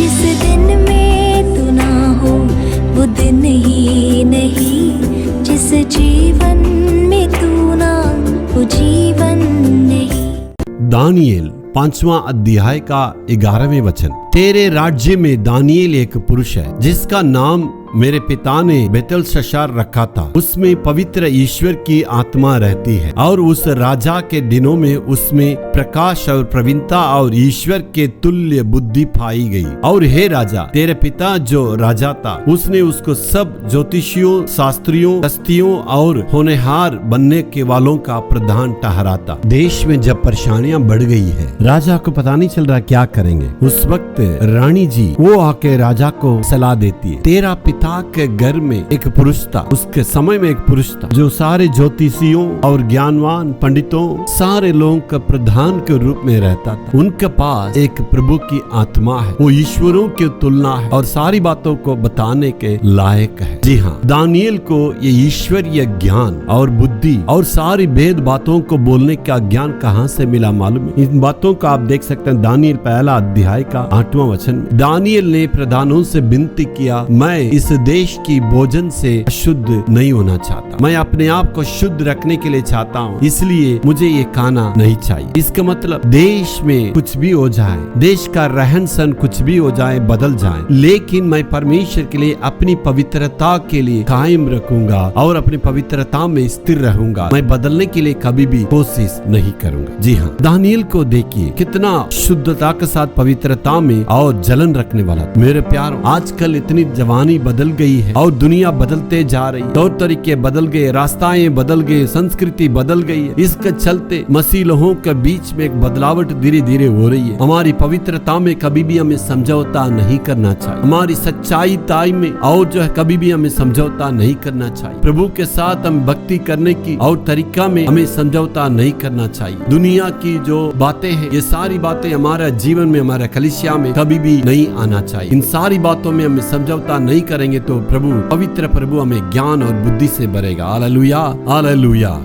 जिस दिन में तू ना हो वो दिन ही नहीं, जिस जीवन में तू ना वो जीवन नहीं। दानियेल 5वां अध्याय का 11वें वचन। तेरे राज्य में दानियेल एक पुरुष है जिसका नाम मेरे पिता ने बेतलशस्सार रखा था। उसमें पवित्र ईश्वर की आत्मा रहती है और उस राजा के दिनों में उसमें प्रकाश और प्रवीणता और ईश्वर के तुल्य बुद्धि पाई गई। और हे राजा, तेरे पिता जो राजा था उसने उसको सब ज्योतिषियों, शास्त्रियों, हस्तियों और होनहार बनने के वालों का प्रधान ठहराता। देश में जब परेशानियां बढ़ गई है, राजा को पता नहीं चल रहा क्या करेंगे, उस वक्त रानी जी वो आके राजा को सलाह देती है। तेरा पिता के घर में एक पुरुष था, उसके समय में एक पुरुष था जो सारे ज्योतिषियों और ज्ञानवान पंडितों सारे लोगों का प्रधान के रूप में रहता था। उनके पास एक प्रभु की आत्मा है, वो ईश्वरों की तुलना है और सारी बातों को बताने के लायक है। जी हाँ, दानियेल को ये ईश्वरीय ज्ञान और बुद्धि और सारी भेद बातों को बोलने का ज्ञान कहाँ से मिला मालूम है? इन बातों का आप देख सकते हैं दानियेल 1 अध्याय का 8वां वचन। दानियेल ने प्रधानों से विनती किया, मैं इस देश की भोजन से शुद्ध नहीं होना चाहता, मैं अपने आप को शुद्ध रखने के लिए चाहता हूँ, इसलिए मुझे ये खाना नहीं चाहिए। इसका मतलब देश में कुछ भी हो जाए, देश का रहन सहन कुछ भी हो जाए, बदल जाए, लेकिन मैं परमेश्वर के लिए अपनी पवित्रता के लिए कायम रखूंगा और अपनी पवित्रता में स्थिर रहूंगा। मैं बदलने के लिए कभी भी कोशिश नहीं करूंगा। जी हाँ, दानियेल को देखिए कितना शुद्धता के साथ पवित्रता में और जलन रखने वाला। मेरे प्यार, आजकल इतनी जवानी बदल गई है और दुनिया बदलते जा रही, तौर तरीके बदल गए, रास्ताएं बदल गए, संस्कृति बदल गई है। इसके चलते मसीह लोगों के बीच में एक बदलावट धीरे धीरे हो रही है। हमारी पवित्रता में कभी भी हमें समझौता नहीं करना चाहिए, हमारी सच्चाई ताई में और जो है कभी भी हमें समझौता नहीं करना चाहिए। प्रभु के साथ हम भक्ति करने की और तरीका में हमें समझौता नहीं करना चाहिए। दुनिया की जो बातें हैं, ये सारी बातें हमारे जीवन में, हमारे कलीसिया में कभी भी नहीं आना चाहिए। इन सारी बातों में हमें समझौता नहीं करेंगे तो प्रभु, पवित्र प्रभु हमें ज्ञान और बुद्धि से भरेगा। Hallelujah, hallelujah.